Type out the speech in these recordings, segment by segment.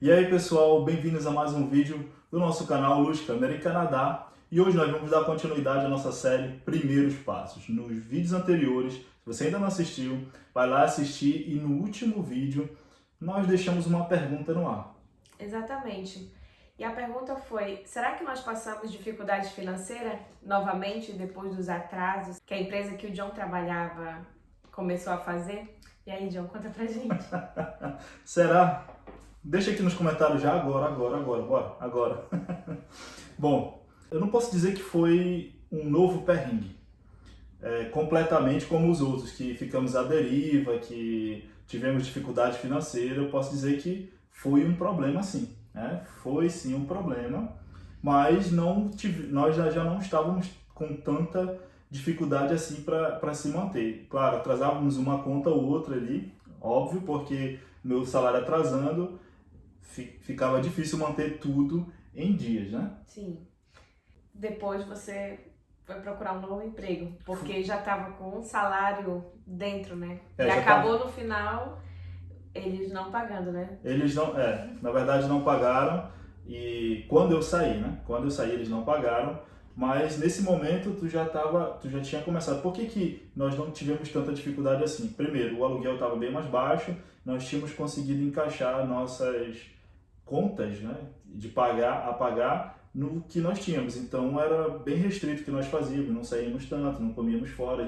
E aí pessoal, bem-vindos a mais um vídeo do nosso canal Luz Câmera e Canadá. E hoje nós vamos dar continuidade à nossa série Primeiros Passos. Nos vídeos anteriores, se você ainda não assistiu, vai lá assistir e no último vídeo nós deixamos uma pergunta no ar. Exatamente. E a pergunta foi, será que nós passamos dificuldade financeira novamente depois dos atrasos que a empresa que o John trabalhava começou a fazer? E aí, John, conta pra gente. Será? Deixa aqui nos comentários já agora, bora, agora. Bom, eu não posso dizer que foi um novo perrengue, completamente como os outros, que ficamos à deriva, que tivemos dificuldade financeira. Eu posso dizer que foi um problema sim, né? Foi sim um problema, mas nós já não estávamos com tanta dificuldade assim para se manter. Claro, atrasávamos uma conta ou outra ali, óbvio, porque meu salário atrasando, ficava difícil manter tudo em dias, né? Sim. Depois você foi procurar um novo emprego, porque já estava com um salário dentro, né? E acabou no final eles não pagando, né? Eles não, na verdade não pagaram, e quando eu saí, né? Quando eu saí eles não pagaram, mas nesse momento tu já tinha começado. Por que nós não tivemos tanta dificuldade assim? Primeiro, o aluguel estava bem mais baixo, nós tínhamos conseguido encaixar nossas contas, né, de pagar no que nós tínhamos. Então era bem restrito o que nós fazíamos, não saímos tanto, não comíamos fora,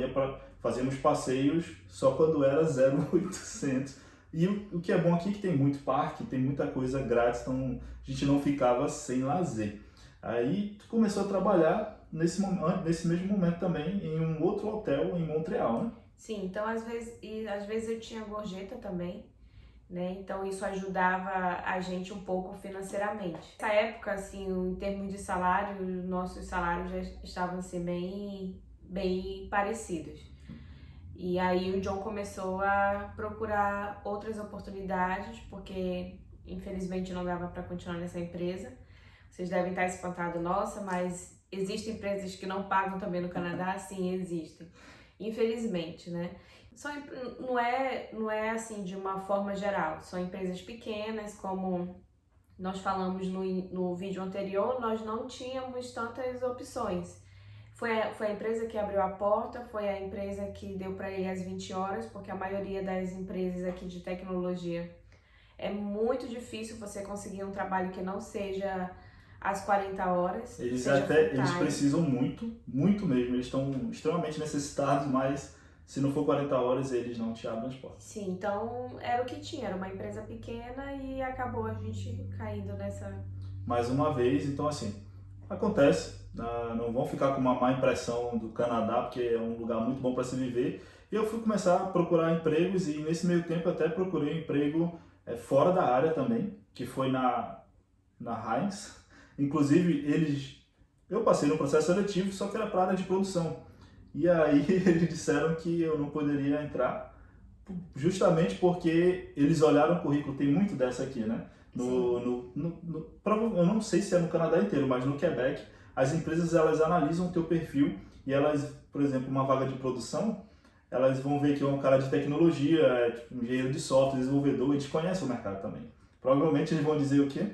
fazíamos passeios só quando era 0,800. E o que é bom aqui é que tem muito parque, tem muita coisa grátis, então a gente não ficava sem lazer. Aí tu começou a trabalhar nesse mesmo momento também em um outro hotel em Montreal, né? Sim, então às vezes eu tinha gorjeta também, né? Então isso ajudava a gente um pouco financeiramente. Nessa época, assim, em termos de salário, nossos salários já estavam assim, bem parecidos. E aí o John começou a procurar outras oportunidades, porque infelizmente não dava para continuar nessa empresa. Vocês devem estar espantados, nossa, mas existem empresas que não pagam também no Canadá? Sim, existem. Infelizmente, né? Não é assim de uma forma geral, são empresas pequenas, como nós falamos no vídeo anterior, nós não tínhamos tantas opções. Foi a empresa que abriu a porta, foi a empresa que deu para ele as 20 horas, porque a maioria das empresas aqui de tecnologia é muito difícil você conseguir um trabalho que não seja às 40 horas. Eles precisam muito mesmo, eles estão extremamente necessitados, mas se não for 40 horas, eles não te abrem as portas. Sim, então era o que tinha, era uma empresa pequena e acabou a gente caindo nessa... Mais uma vez, então assim, acontece, não vão ficar com uma má impressão do Canadá, porque é um lugar muito bom para se viver. E eu fui começar a procurar empregos e nesse meio tempo eu até procurei um emprego fora da área também, que foi na Heinz. Inclusive, eu passei no processo seletivo, só que era para a área de produção. E aí eles disseram que eu não poderia entrar, justamente porque eles olharam o currículo, tem muito dessa aqui, né? Eu não sei se é no Canadá inteiro, mas no Quebec, as empresas elas analisam o teu perfil e elas, por exemplo, uma vaga de produção, elas vão ver que é um cara de tecnologia, tipo, um engenheiro de software, desenvolvedor, e te conhece o mercado também. Provavelmente eles vão dizer o quê?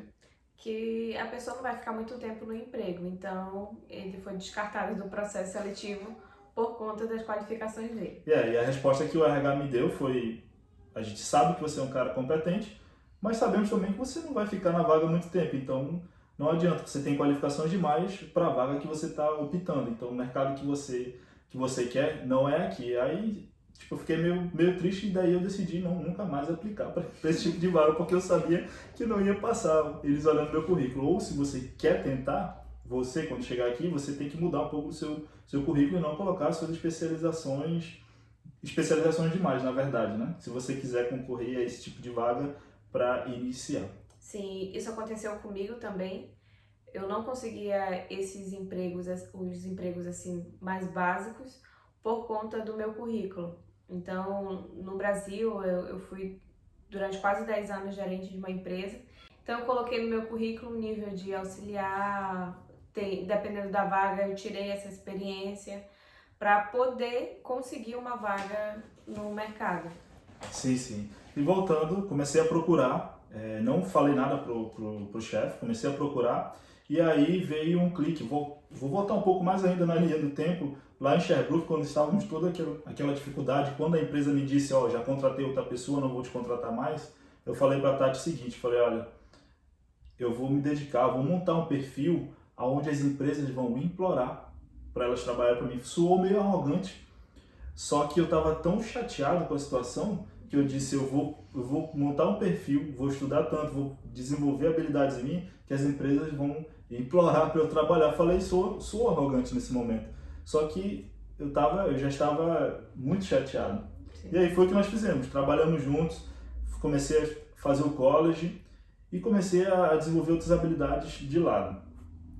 Que a pessoa não vai ficar muito tempo no emprego, então ele foi descartado do processo seletivo por conta das qualificações dele. E a resposta que o RH me deu foi: a gente sabe que você é um cara competente, mas sabemos também que você não vai ficar na vaga muito tempo, então não adianta, você tem qualificações demais para a vaga que você está optando, então o mercado que você quer não é aqui. Aí tipo, eu fiquei meio triste e daí eu decidi nunca mais aplicar para esse tipo de vaga, porque eu sabia que não ia passar eles olhando meu currículo. Ou se você quer tentar, você quando chegar aqui, você tem que mudar um pouco o seu currículo e não colocar suas especializações demais, na verdade, né? Se você quiser concorrer a esse tipo de vaga para iniciar. Sim, isso aconteceu comigo também. Eu não conseguia esses empregos, os empregos assim mais básicos, por conta do meu currículo. Então, no Brasil, eu fui durante quase 10 anos gerente de uma empresa. Então, eu coloquei no meu currículo um nível de auxiliar, dependendo da vaga, eu tirei essa experiência para poder conseguir uma vaga no mercado. Sim. E voltando, comecei a procurar não falei nada pro chefe, comecei a procurar, e aí veio um clique. Vou voltar um pouco mais ainda na linha do tempo, lá em Sherbrooke, quando estávamos toda aquela dificuldade, quando a empresa me disse, já contratei outra pessoa, não vou te contratar mais, eu falei para a Tati o seguinte, falei, olha, eu vou me dedicar, vou montar um perfil onde as empresas vão implorar para elas trabalharem para mim. Soou meio arrogante, só que eu estava tão chateado com a situação que eu disse, eu vou montar um perfil, vou estudar tanto, vou desenvolver habilidades em mim, que as empresas vão implorar para eu trabalhar. Falei, sou arrogante nesse momento. Só que eu já estava muito chateado. Sim. E aí foi o que nós fizemos, trabalhamos juntos, comecei a fazer o college e comecei a desenvolver outras habilidades de lado.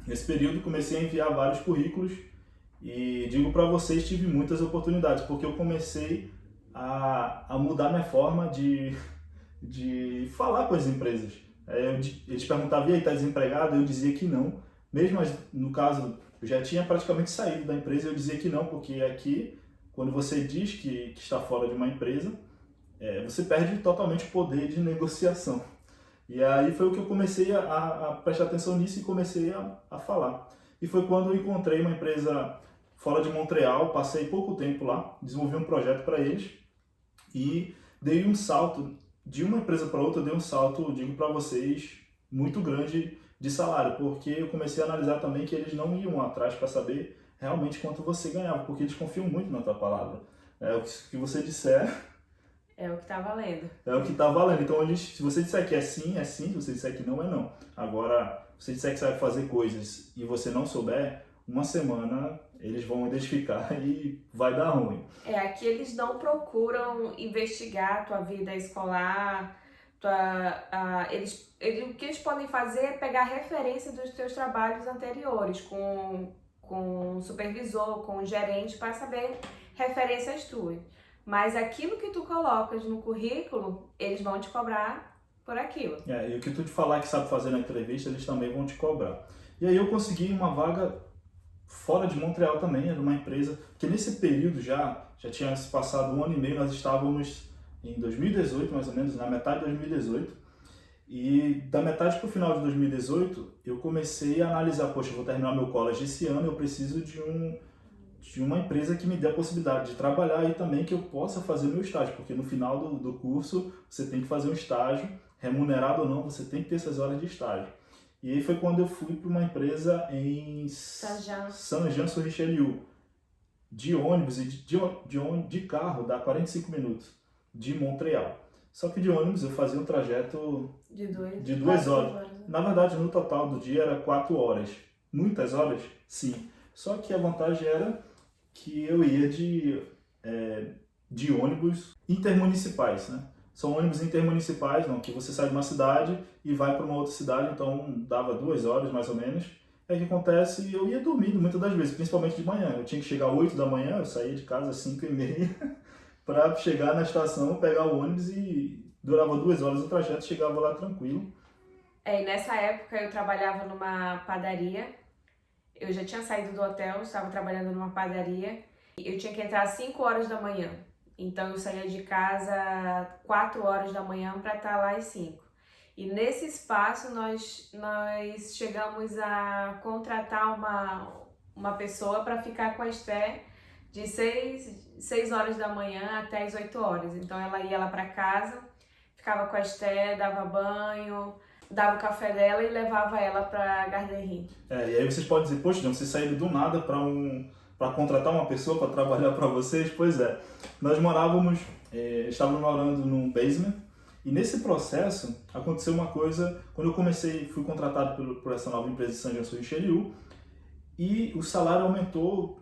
Nesse período comecei a enviar vários currículos e digo para vocês, tive muitas oportunidades, porque eu comecei a mudar minha forma de falar com as empresas. Eles perguntavam, e aí, tá desempregado? Eu dizia que não. Mesmo no caso, eu já tinha praticamente saído da empresa, eu dizia que não, porque aqui, quando você diz que está fora de uma empresa, você perde totalmente o poder de negociação. E aí foi o que eu comecei a prestar atenção nisso e comecei a falar. E foi quando eu encontrei uma empresa fora de Montreal, passei pouco tempo lá, desenvolvi um projeto para eles e dei um salto, de uma empresa para outra, dei um salto, digo para vocês, muito grande de salário, porque eu comecei a analisar também que eles não iam atrás para saber realmente quanto você ganhava, porque eles confiam muito na tua palavra. O que você disser... É o que está valendo. É o que está valendo. Então, se você disser que é sim, é sim. Se você disser que não, é não. Agora, se você disser que sabe fazer coisas e você não souber, uma semana eles vão identificar e vai dar ruim. Aqui eles não procuram investigar a tua vida escolar. O que eles podem fazer é pegar referência dos teus trabalhos anteriores com o supervisor, com o gerente, para saber referências tuas. Mas aquilo que tu colocas no currículo, eles vão te cobrar por aquilo. E o que tu te falar que sabe fazer na entrevista, eles também vão te cobrar. E aí eu consegui uma vaga fora de Montreal também, era uma empresa, porque nesse período já tinha se passado 1 ano e meio, nós estávamos em 2018, mais ou menos, na metade de 2018. E da metade para o final de 2018, eu comecei a analisar, poxa, eu vou terminar meu college esse ano, eu preciso de uma empresa que me dê a possibilidade de trabalhar e também que eu possa fazer o meu estágio, porque no final do curso você tem que fazer um estágio, remunerado ou não, você tem que ter essas horas de estágio. E aí foi quando eu fui para uma empresa em Saint-Jean-sur-Richelieu, de ônibus e de carro dá 45 minutos, de Montreal. Só que de ônibus eu fazia um trajeto de 2 horas. Na verdade, no total do dia era 4 horas. Muitas horas? Sim. Só que a vantagem era que eu ia de ônibus intermunicipais, né? São ônibus intermunicipais, não, que você sai de uma cidade e vai para uma outra cidade, então dava 2 horas mais ou menos. É que acontece, eu ia dormindo muitas das vezes, principalmente de manhã. Eu tinha que chegar às 8 da manhã, eu saía de casa às 5h30 para chegar na estação, pegar o ônibus e durava 2 horas o trajeto, chegava lá tranquilo. E nessa época eu trabalhava numa padaria. Eu já tinha saído do hotel, estava trabalhando numa padaria. Eu tinha que entrar às 5 horas da manhã. Então eu saía de casa 4 horas da manhã para estar lá às 5. E nesse espaço nós chegamos a contratar uma pessoa para ficar com a Esther de 6 horas da manhã até as 8 horas. Então ela ia lá para casa, ficava com a Esther, dava banho, dava o café dela e levava ela para a garderie. E aí vocês podem dizer, poxa, não, vocês saíram do nada para contratar uma pessoa para trabalhar para vocês? Pois é, nós estávamos morando num basement e nesse processo aconteceu uma coisa, quando eu fui contratado por essa nova empresa de Saint-Jean-sur-Richelieu e o salário aumentou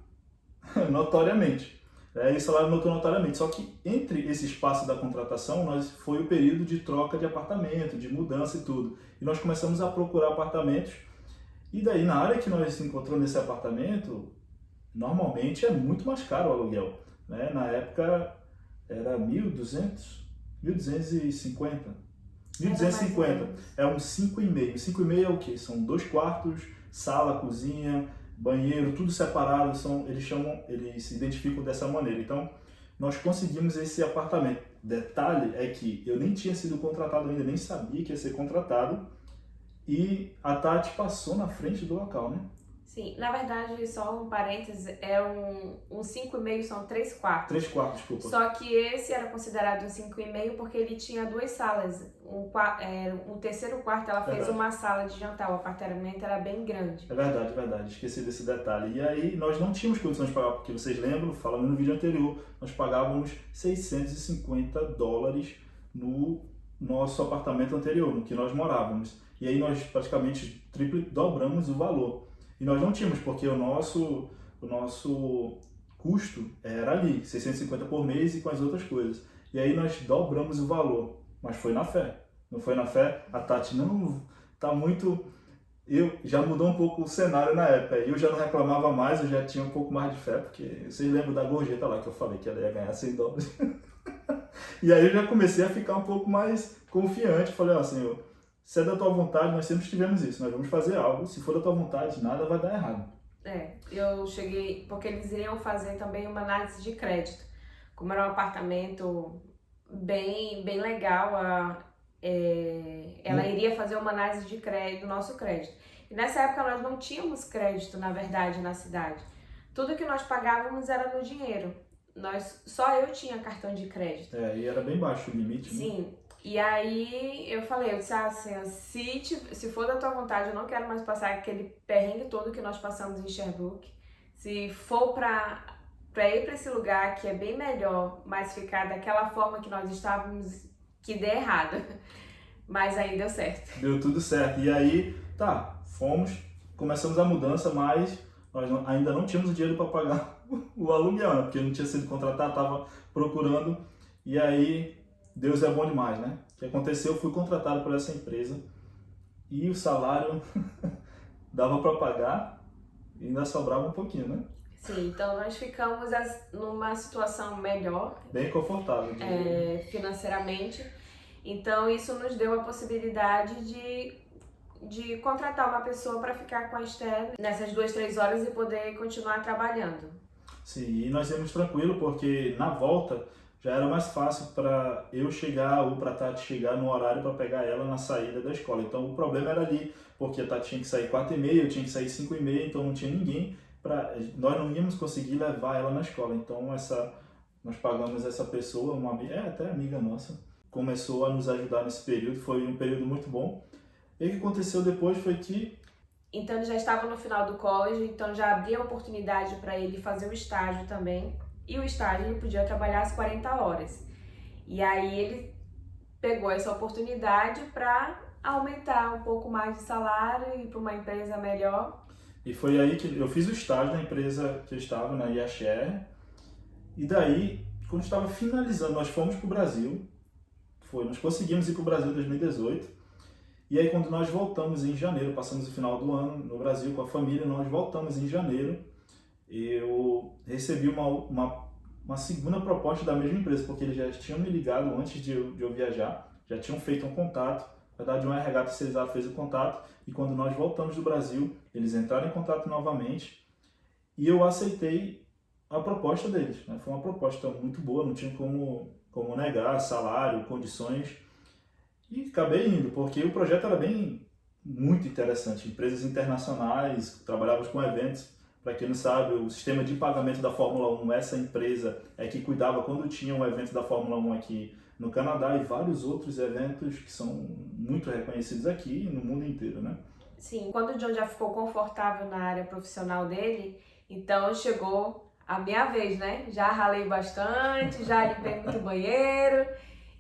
notoriamente. O salário aumentou notoriamente, só que entre esse espaço da contratação foi o período de troca de apartamento, de mudança e tudo. E nós começamos a procurar apartamentos e daí na área que nós encontramos nesse apartamento, normalmente é muito mais caro o aluguel, né? Na época era 1.250. 1.250. É um 5,5. 5,5 é o quê? São 2 quartos, sala, cozinha, banheiro, tudo separado. Eles se identificam dessa maneira. Então, nós conseguimos esse apartamento detalhe é que eu nem tinha sido contratado ainda, nem sabia que ia ser contratado, e a Tati passou na frente do local, né? Sim, na verdade, só um parênteses, um 5,5 são 3 quartos. 3 quartos, desculpa. Só que esse era considerado um 5,5 porque ele tinha 2 salas. Um terceiro quarto, ela fez uma sala de jantar, o apartamento era bem grande. É verdade, esqueci desse detalhe. E aí nós não tínhamos condições de pagar, porque vocês lembram, falando no vídeo anterior, nós pagávamos $650 no nosso apartamento anterior, no que nós morávamos. E aí nós praticamente dobramos o valor. E nós não tínhamos, porque o nosso custo era ali, 650 por mês e com as outras coisas. E aí nós dobramos o valor, mas foi na fé. Não foi na fé? A Tati, não, tá muito... Já mudou um pouco o cenário na época. Eu já não reclamava mais, eu já tinha um pouco mais de fé, porque vocês lembram da gorjeta lá que eu falei que ela ia ganhar $100. E aí eu já comecei a ficar um pouco mais confiante. Falei, ó, Senhor, se é da tua vontade, nós sempre tivemos isso, nós vamos fazer algo, se for da tua vontade, nada vai dar errado. Eu cheguei, porque eles iriam fazer também uma análise de crédito. Como era um apartamento bem legal, ela iria fazer uma análise de crédito, do nosso crédito. E nessa época nós não tínhamos crédito, na verdade, na cidade. Tudo que nós pagávamos era no dinheiro. Só eu tinha cartão de crédito. E era bem baixo o limite, né? Sim. E aí eu disse assim, se for da tua vontade, eu não quero mais passar aquele perrengue todo que nós passamos em Sherbrooke. Se for pra ir pra esse lugar que é bem melhor, mas ficar daquela forma que nós estávamos, que dê errado. Mas aí deu certo. Deu tudo certo. E aí, começamos a mudança, mas nós ainda não tínhamos dinheiro para pagar o aluguel, né? Porque não tinha sido contratado, estava procurando. E aí, Deus é bom demais, né? O que aconteceu, eu fui contratado por essa empresa e o salário dava para pagar e ainda sobrava um pouquinho, né? Sim, então nós ficamos numa situação melhor. Bem confortável. Financeiramente. Então isso nos deu a possibilidade de contratar uma pessoa para ficar com a Esther nessas 2-3 horas e poder continuar trabalhando. Sim, e nós íamos tranquilo porque na volta já era mais fácil para eu chegar ou para a Tati chegar no horário para pegar ela na saída da escola. Então o problema era ali, porque a Tati tinha que sair 4h30, eu tinha que sair 5h30, então não tinha ninguém nós não íamos conseguir levar ela na escola. Então nós pagamos essa pessoa, até amiga nossa, começou a nos ajudar nesse período, foi um período muito bom. E o que aconteceu depois foi que... Então ele já estava no final do college, então já abria a oportunidade para ele fazer o estágio também. E o estágio ele podia trabalhar as 40 horas. E aí ele pegou essa oportunidade para aumentar um pouco mais de salário e ir para uma empresa melhor. E foi aí que eu fiz o estágio na empresa que eu estava, na IHR. E daí, quando estava finalizando, nós fomos para o Brasil. Nós conseguimos ir para o Brasil em 2018. E aí quando nós voltamos em janeiro, passamos o final do ano no Brasil com a família, nós voltamos em janeiro, eu recebi uma segunda proposta da mesma empresa, porque eles já tinham me ligado antes de eu viajar, já tinham feito um contato, na verdade um RH terceirizado fez o contato, e quando nós voltamos do Brasil, eles entraram em contato novamente, e eu aceitei a proposta deles, né? Foi uma proposta muito boa, não tinha como negar, salário, condições, e acabei indo, porque o projeto era muito interessante. Empresas internacionais, trabalhávamos com eventos. Para quem não sabe, o sistema de pagamento da Fórmula 1, essa empresa é que cuidava quando tinha um evento da Fórmula 1 aqui no Canadá e vários outros eventos que são muito reconhecidos aqui e no mundo inteiro, né? Sim, quando o John já ficou confortável na área profissional dele, então chegou a minha vez, né? Já ralei bastante, já limpei muito banheiro.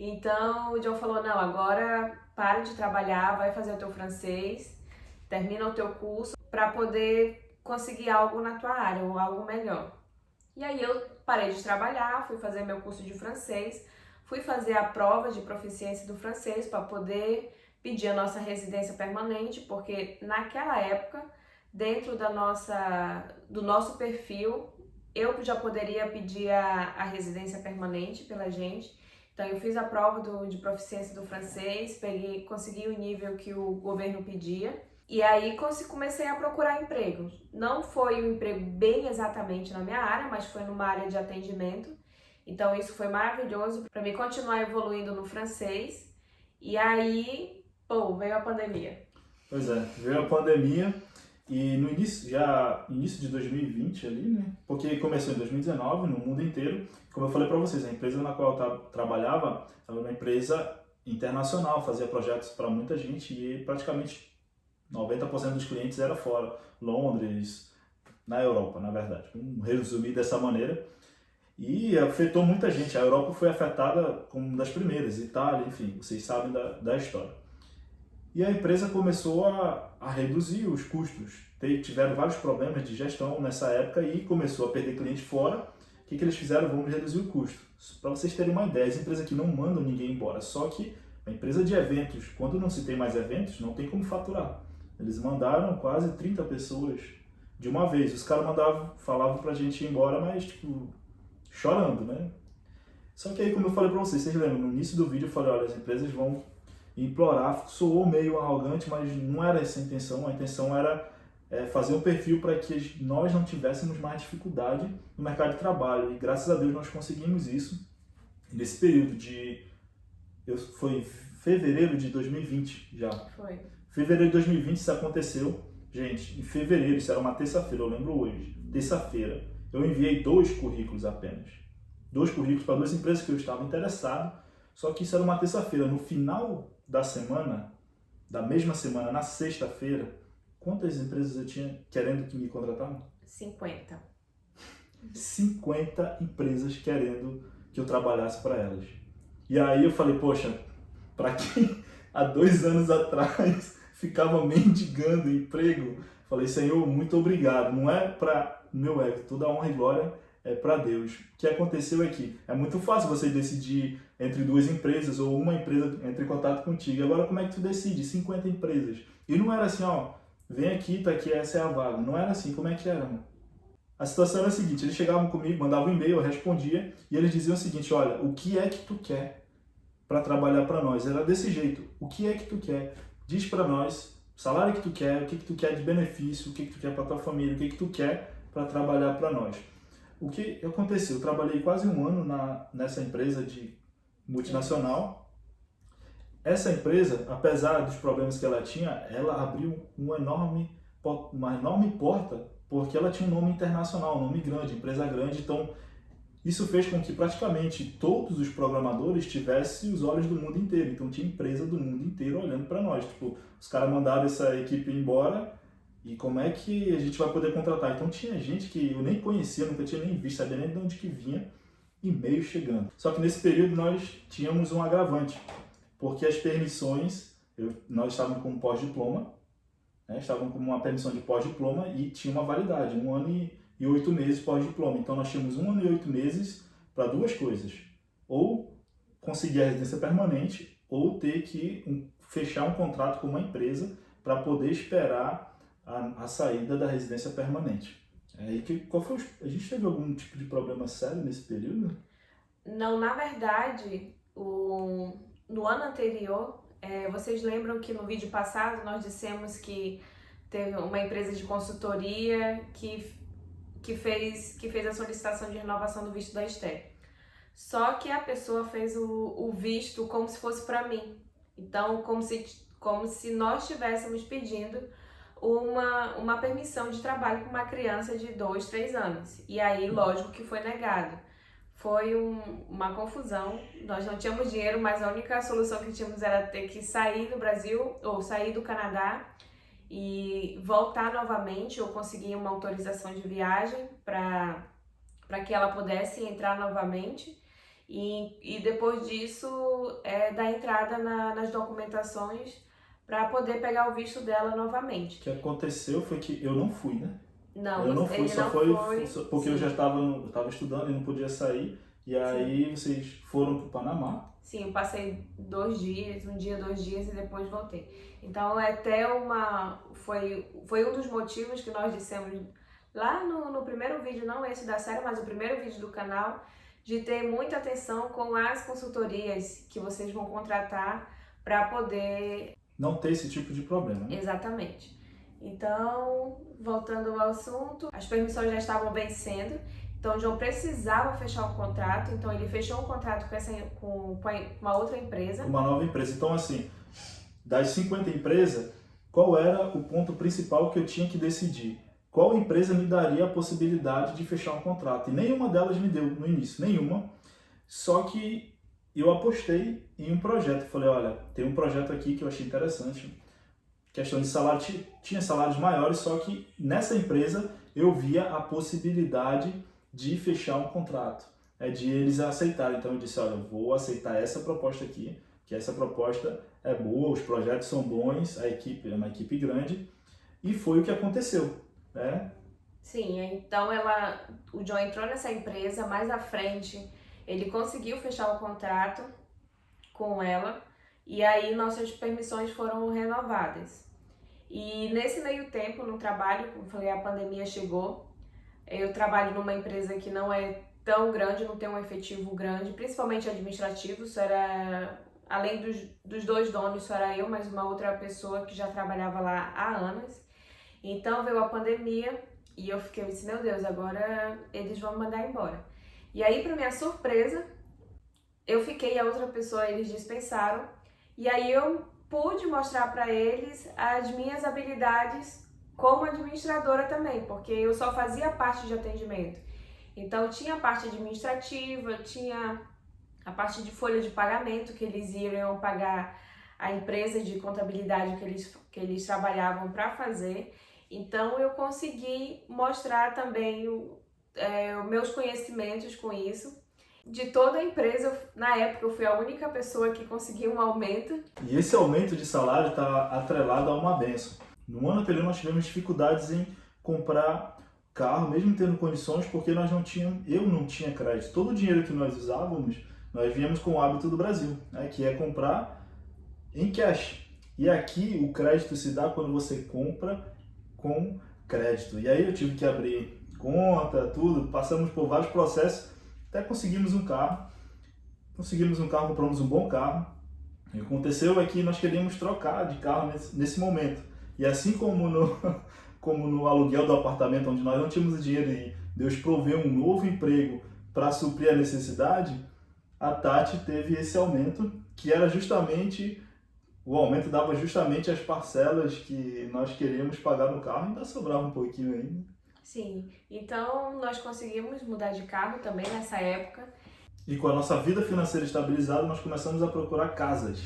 Então o John falou, não, agora para de trabalhar, vai fazer o teu francês, termina o teu curso para poder conseguir algo na tua área ou algo melhor. E aí eu parei de trabalhar, fui fazer meu curso de francês, fui fazer a prova de proficiência do francês para poder pedir a nossa residência permanente, porque naquela época, dentro do nosso perfil, eu já poderia pedir a residência permanente pela gente. Então eu fiz a prova de proficiência do francês, consegui o nível que o governo pedia e aí comecei a procurar emprego. Não foi um emprego bem exatamente na minha área, mas foi numa área de atendimento. Então isso foi maravilhoso para mim continuar evoluindo no francês. E aí, pô, veio a pandemia. Pois é, veio a pandemia e no início de 2020 ali, né? Porque começou em 2019 no mundo inteiro. Como eu falei para vocês, a empresa na qual eu trabalhava era uma empresa internacional, fazia projetos para muita gente e praticamente 90% dos clientes era fora, Londres, na Europa, na verdade. Vamos resumir dessa maneira. E afetou muita gente. A Europa foi afetada como uma das primeiras, Itália, enfim, vocês sabem da história. E a empresa começou a reduzir os custos. Tiveram vários problemas de gestão nessa época e começou a perder cliente fora. O que eles fizeram? Vamos reduzir o custo. Para vocês terem uma ideia, as empresas aqui não mandam ninguém embora, só que a empresa de eventos, quando não se tem mais eventos, não tem como faturar. Eles mandaram quase 30 pessoas de uma vez. Os caras falavam pra gente ir embora, mas tipo, chorando, né? Só que aí, como eu falei pra vocês lembram, no início do vídeo eu falei, olha, as empresas vão implorar, soou meio arrogante, mas não era essa a intenção era fazer um perfil para que nós não tivéssemos mais dificuldade no mercado de trabalho, e graças a Deus nós conseguimos isso. Nesse período foi fevereiro de 2020 já. Foi. Fevereiro de 2020 isso aconteceu. Gente, em fevereiro, isso era uma terça-feira, eu lembro hoje, terça-feira, eu enviei 2 currículos apenas. 2 currículos para 2 empresas que eu estava interessado, só que isso era uma terça-feira. No final da semana, da mesma semana, na sexta-feira, quantas empresas eu tinha querendo que me contrataram? 50. 50 empresas querendo que eu trabalhasse para elas. E aí eu falei, poxa, para quem há 2 anos atrás ficava mendigando emprego, falei, Senhor, muito obrigado. Não é para meu ego, toda a honra e glória é para Deus. O que aconteceu é que é muito fácil você decidir entre 2 empresas ou uma empresa entre em contato contigo. Agora, como é que tu decide? 50 empresas. E não era assim, ó, vem aqui, tá aqui, essa é a vaga. Não era assim. Como é que era, mano? A situação era a seguinte, eles chegavam comigo, mandavam um e-mail, eu respondia, e eles diziam o seguinte, olha, o que é que tu quer para trabalhar para nós? Era desse jeito, o que é que tu quer? Diz para nós o salário que tu quer, o que tu quer de benefício, o que tu quer para tua família, o que tu quer para trabalhar para nós. O que aconteceu? Eu trabalhei quase 1 ano nessa empresa de multinacional. Essa empresa, apesar dos problemas que ela tinha, ela abriu uma enorme porta, porque ela tinha um nome internacional, um nome grande, empresa grande. Então, isso fez com que praticamente todos os programadores tivessem os olhos do mundo inteiro. Então, tinha empresa do mundo inteiro olhando para nós. Tipo, os caras mandaram essa equipe embora. E como é que a gente vai poder contratar? Então tinha gente que eu nem conhecia, nunca tinha nem visto, sabia nem de onde que vinha, e-mail chegando. Só que nesse período nós tínhamos um agravante, porque as permissões, nós estávamos com pós-diploma, né? Estávamos com uma permissão de pós-diploma e tinha uma validade, 1 ano e 8 meses pós-diploma. Então nós tínhamos 1 ano e 8 meses para 2 coisas, ou conseguir a residência permanente, ou ter que fechar um contrato com uma empresa para poder esperar a saída da residência permanente. A gente teve algum tipo de problema sério nesse período? Não, na verdade, no ano anterior, vocês lembram que no vídeo passado nós dissemos que teve uma empresa de consultoria que fez a solicitação de renovação do visto da Esté. Só que a pessoa fez o visto como se fosse para mim. Então, como se nós estivéssemos pedindo uma permissão de trabalho para uma criança de 2, 3 anos. E aí, lógico que foi negado. Foi uma confusão. Nós não tínhamos dinheiro, mas a única solução que tínhamos era ter que sair do Brasil ou sair do Canadá e voltar novamente, ou conseguir uma autorização de viagem para que ela pudesse entrar novamente. E depois disso, dar entrada nas documentações para poder pegar o visto dela novamente. O que aconteceu foi que eu não fui, né? Não, eu não fui, ele só não foi porque sim. eu já estava estudando e não podia sair. E aí sim, vocês foram para o Panamá? Sim, eu passei 2 dias, 1 dia, 2 dias e depois voltei. Então foi um dos motivos que nós dissemos lá no primeiro vídeo, não esse da série, mas o primeiro vídeo do canal, de ter muita atenção com as consultorias que vocês vão contratar para poder não ter esse tipo de problema, né? Exatamente. Então, voltando ao assunto, as permissões já estavam vencendo Então o João precisava fechar um contrato, então ele fechou um contrato com uma outra empresa. Uma nova empresa. Então, assim, das 50 empresas, qual era o ponto principal que eu tinha que decidir? Qual empresa me daria a possibilidade de fechar um contrato? E nenhuma delas me deu no início, nenhuma. Só que eu apostei em um projeto. Falei, olha, tem um projeto aqui que eu achei interessante. Questão de salário, tinha salários maiores, só que nessa empresa eu via a possibilidade de fechar um contrato, de eles aceitarem. Então eu disse, olha, eu vou aceitar essa proposta aqui, que essa proposta é boa, os projetos são bons, a equipe é uma equipe grande, e foi o que aconteceu, né? Sim, então o John entrou nessa empresa, mais à frente ele conseguiu fechar o contrato com ela, e aí nossas permissões foram renovadas. E nesse meio tempo, no trabalho, como eu falei, a pandemia chegou. Eu trabalho numa empresa que não é tão grande, não tem um efetivo grande, principalmente administrativo. Isso era, além dos dois donos, só era eu, mais uma outra pessoa que já trabalhava lá há anos. Então veio a pandemia e eu disse, meu Deus, agora eles vão me mandar embora. E aí, para minha surpresa, eu fiquei e a outra pessoa eles dispensaram. E aí eu pude mostrar para eles as minhas habilidades como administradora também, porque eu só fazia parte de atendimento. Então tinha a parte administrativa, tinha a parte de folha de pagamento, que eles iriam pagar a empresa de contabilidade que eles trabalhavam para fazer. Então eu consegui mostrar também os meus conhecimentos com isso. De toda a empresa, na época eu fui a única pessoa que conseguiu um aumento. E esse aumento de salário está atrelado a uma bênção. No ano anterior nós tivemos dificuldades em comprar carro, mesmo tendo condições, porque eu não tinha crédito. Todo o dinheiro que nós usávamos, nós víamos com o hábito do Brasil, né, que é comprar em cash. E aqui o crédito se dá quando você compra com crédito. E aí eu tive que abrir conta, tudo, passamos por vários processos, até conseguimos um carro, compramos um bom carro. O que aconteceu é que nós queríamos trocar de carro nesse momento. E assim como no aluguel do apartamento, onde nós não tínhamos dinheiro e Deus proveu um novo emprego para suprir a necessidade, a Tati teve esse aumento, que era justamente, o aumento dava justamente as parcelas que nós queríamos pagar no carro, ainda sobrava um pouquinho ainda. Sim, então nós conseguimos mudar de carro também nessa época. E com a nossa vida financeira estabilizada, nós começamos a procurar casas.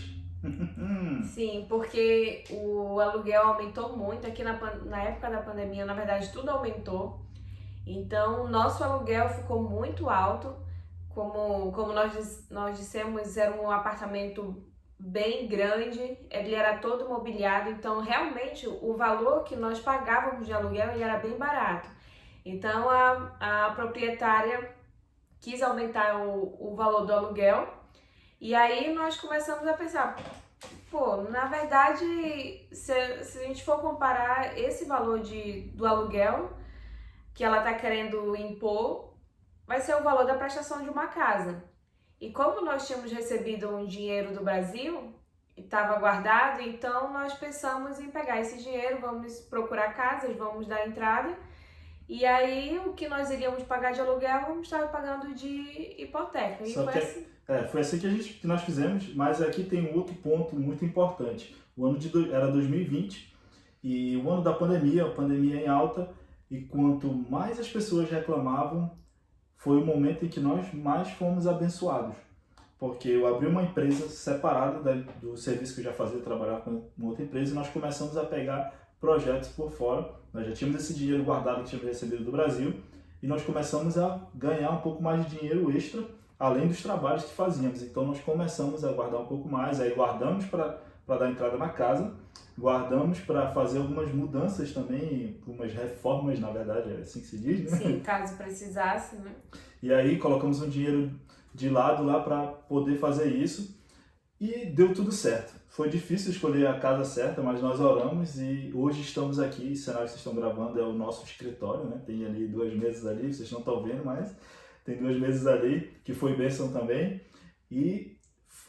Sim, porque o aluguel aumentou muito. Aqui na época da pandemia, na verdade, tudo aumentou. Então, nosso aluguel ficou muito alto. Como nós dissemos, era um apartamento bem grande, ele era todo mobiliado. Então, realmente, o valor que nós pagávamos de aluguel ele era bem barato. Então, a proprietária quis aumentar o valor do aluguel. E aí nós começamos a pensar, pô, na verdade, se a gente for comparar esse valor do aluguel que ela está querendo impor, vai ser o valor da prestação de uma casa. E como nós tínhamos recebido um dinheiro do Brasil, estava guardado, então nós pensamos em pegar esse dinheiro, vamos procurar casas, vamos dar entrada, e aí o que nós iríamos pagar de aluguel, vamos estar pagando de hipoteca. E foi assim que nós fizemos, mas aqui tem um outro ponto muito importante. O ano era 2020 e o ano da pandemia, a pandemia em alta, e quanto mais as pessoas reclamavam, foi o momento em que nós mais fomos abençoados. Porque eu abri uma empresa separada do serviço que eu já fazia, eu trabalhava com uma outra empresa, e nós começamos a pegar projetos por fora. Nós já tínhamos esse dinheiro guardado que tínhamos recebido do Brasil, e nós começamos a ganhar um pouco mais de dinheiro extra, além dos trabalhos que fazíamos. Então nós começamos a guardar um pouco mais, aí guardamos para dar entrada na casa, guardamos para fazer algumas mudanças também, algumas reformas, na verdade, é assim que se diz, né? Sim, caso precisasse, né? E aí colocamos um dinheiro de lado lá para poder fazer isso e deu tudo certo. Foi difícil escolher a casa certa, mas nós oramos e hoje estamos aqui. O cenário que vocês estão gravando é o nosso escritório, né? Tem ali 2 mesas ali, vocês não estão vendo, mas tem 2 mesas ali, que foi bênção também. E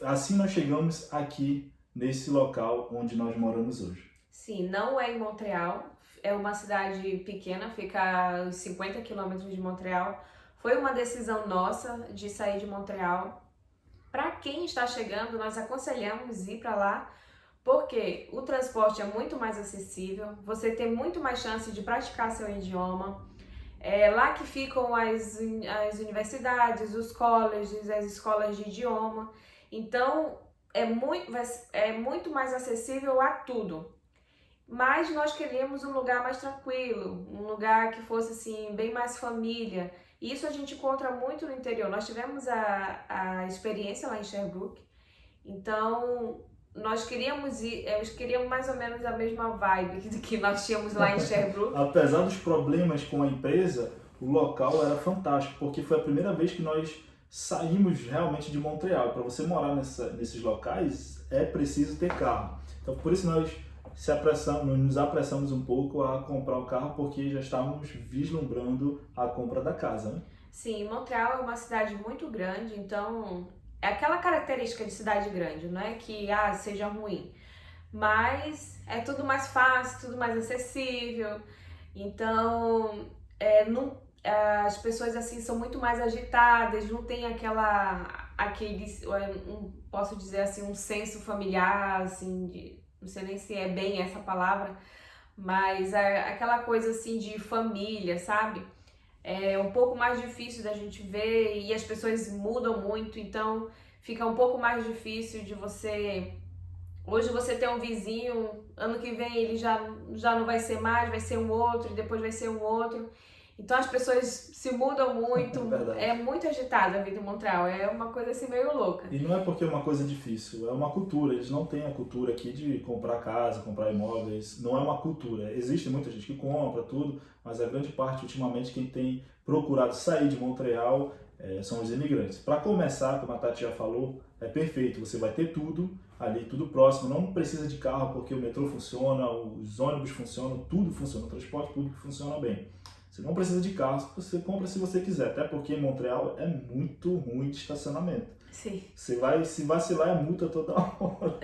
assim nós chegamos aqui nesse local onde nós moramos hoje. Sim, não é em Montreal, é uma cidade pequena, fica a 50 quilômetros de Montreal. Foi uma decisão nossa de sair de Montreal. Para quem está chegando, nós aconselhamos ir para lá, porque o transporte é muito mais acessível, você tem muito mais chance de praticar seu idioma. É lá que ficam as universidades, os colleges, as escolas de idioma. Então, é muito mais acessível a tudo. Mas nós queríamos um lugar mais tranquilo, um lugar que fosse assim, bem mais família. E isso a gente encontra muito no interior. Nós tivemos a experiência lá em Sherbrooke, então nós queríamos mais ou menos a mesma vibe que nós tínhamos lá em Sherbrooke. Apesar dos problemas com a empresa, o local era fantástico, porque foi a primeira vez que nós saímos realmente de Montreal. Para você morar nesses locais, é preciso ter carro. Então, por isso nós nos apressamos um pouco a comprar o carro, porque já estávamos vislumbrando a compra da casa, né? Sim, Montreal é uma cidade muito grande, então é aquela característica de cidade grande, não é que seja ruim, mas é tudo mais fácil, tudo mais acessível, então as pessoas assim são muito mais agitadas, não tem posso dizer assim, um senso familiar, assim, não sei nem se é bem essa palavra, mas aquela coisa assim de família, sabe? É um pouco mais difícil da gente ver e as pessoas mudam muito, então fica um pouco mais difícil de você... Hoje você tem um vizinho, ano que vem ele já não vai ser mais, vai ser um outro, e depois vai ser um outro. Então as pessoas se mudam muito, é muito agitada a vida em Montreal, é uma coisa assim meio louca. E não é porque é uma coisa difícil, é uma cultura. Eles não têm a cultura aqui de comprar casa, comprar imóveis, não é uma cultura. Existe muita gente que compra tudo, mas a grande parte, ultimamente, quem tem procurado sair de Montreal são os imigrantes. Para começar, como a Tati já falou, é perfeito, você vai ter tudo ali, tudo próximo, não precisa de carro porque o metrô funciona, os ônibus funcionam, tudo funciona, o transporte público funciona bem. Você não precisa de carro, você compra se você quiser, até porque em Montreal é muito ruim de estacionamento. Sim. Você vai, se vacilar, é multa toda hora.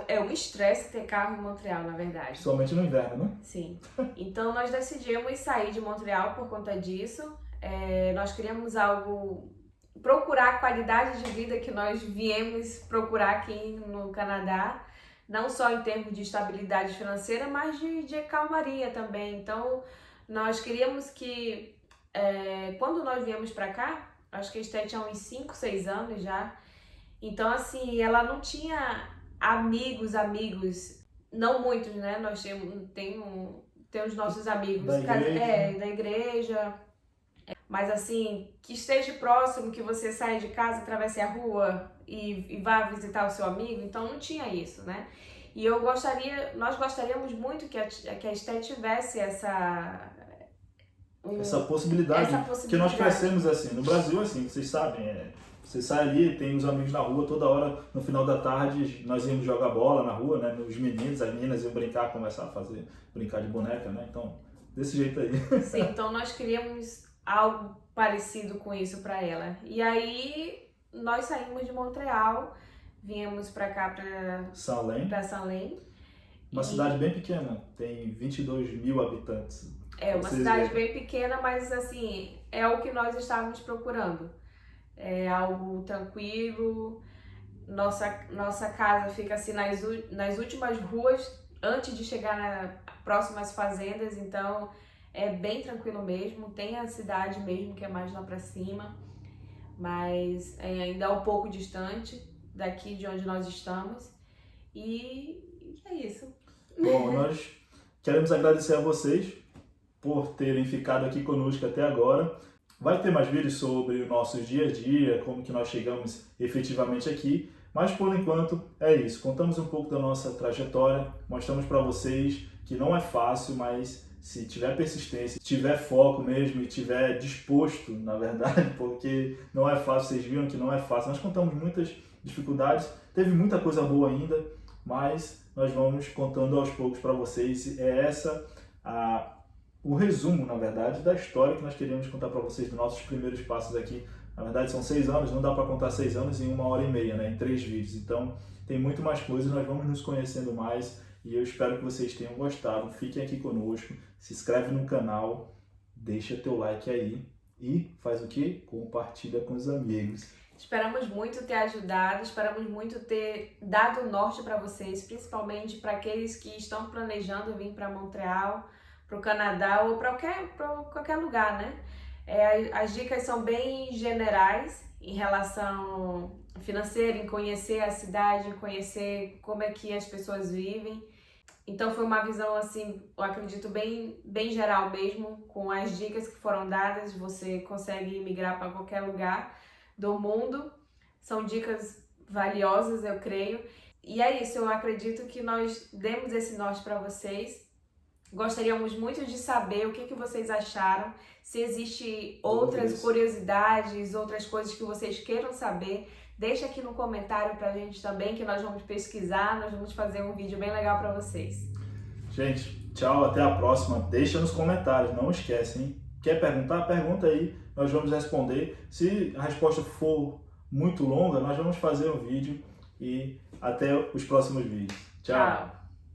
É um estresse ter carro em Montreal, na verdade. Somente no inverno, né? Sim. Então nós decidimos sair de Montreal por conta disso. Nós queríamos procurar a qualidade de vida que nós viemos procurar aqui no Canadá, não só em termos de estabilidade financeira, mas de calmaria também. Então nós queríamos que, quando nós viemos para cá, acho que a Esté tinha uns 5, 6 anos já, então assim, ela não tinha amigos, não muitos, né? Nós temos os nossos amigos da igreja, mas assim, que esteja próximo, que você saia de casa, atravesse a rua e vá visitar o seu amigo, então não tinha isso, né? E nós gostaríamos muito que a Esté tivesse essa possibilidade, porque nós crescemos assim, no Brasil assim, vocês sabem, você sai ali, tem os amigos na rua, toda hora, no final da tarde, nós íamos jogar bola na rua, né, os meninos, as meninas iam brincar, começar a brincar de boneca, né, então, desse jeito aí. Sim, então nós queríamos algo parecido com isso para ela, e aí nós saímos de Montreal, viemos para cá, para Saint-Lin. Uma cidade bem pequena, tem 22 mil habitantes. É uma cidade bem pequena, mas assim, é o que nós estávamos procurando. É algo tranquilo, nossa casa fica assim nas últimas ruas, antes de chegar nas próximas fazendas, então é bem tranquilo mesmo. Tem a cidade mesmo, que é mais lá pra cima, mas ainda é um pouco distante daqui de onde nós estamos, e é isso. Bom, nós queremos agradecer a vocês por terem ficado aqui conosco até agora. Vai ter mais vídeos sobre o nosso dia a dia, como que nós chegamos efetivamente aqui, mas por enquanto é isso. Contamos um pouco da nossa trajetória, mostramos para vocês que não é fácil, mas se tiver persistência, se tiver foco mesmo e tiver disposto, na verdade, porque não é fácil, vocês viram que não é fácil. Nós contamos muitas dificuldades, teve muita coisa boa ainda, mas nós vamos contando aos poucos para vocês. O resumo, na verdade, da história que nós queríamos contar para vocês dos nossos primeiros passos aqui. Na verdade, são 6 anos, não dá para contar 6 anos em 1h30, né? Em 3 vídeos. Então, tem muito mais coisas, nós vamos nos conhecendo mais e eu espero que vocês tenham gostado. Fiquem aqui conosco, se inscreve no canal, deixa teu like aí e faz o quê? Compartilha com os amigos. Esperamos muito ter ajudado, esperamos muito ter dado norte para vocês, principalmente para aqueles que estão planejando vir para Montreal, para o Canadá ou para qualquer lugar, né? As dicas são bem generais em relação financeira, em conhecer a cidade, em conhecer como é que as pessoas vivem. Então foi uma visão, assim, eu acredito, bem geral mesmo, com as dicas que foram dadas, você consegue migrar para qualquer lugar do mundo. São dicas valiosas, eu creio. E é isso, eu acredito que nós demos esse norte para vocês. Gostaríamos muito de saber o que vocês acharam, se existem outras curiosidades, outras coisas que vocês queiram saber. Deixa aqui no comentário pra gente também, que nós vamos pesquisar, nós vamos fazer um vídeo bem legal pra vocês. Gente, tchau, até a próxima. Deixa nos comentários, não esquece, hein? Quer perguntar? Pergunta aí, nós vamos responder. Se a resposta for muito longa, nós vamos fazer um vídeo e até os próximos vídeos. Tchau!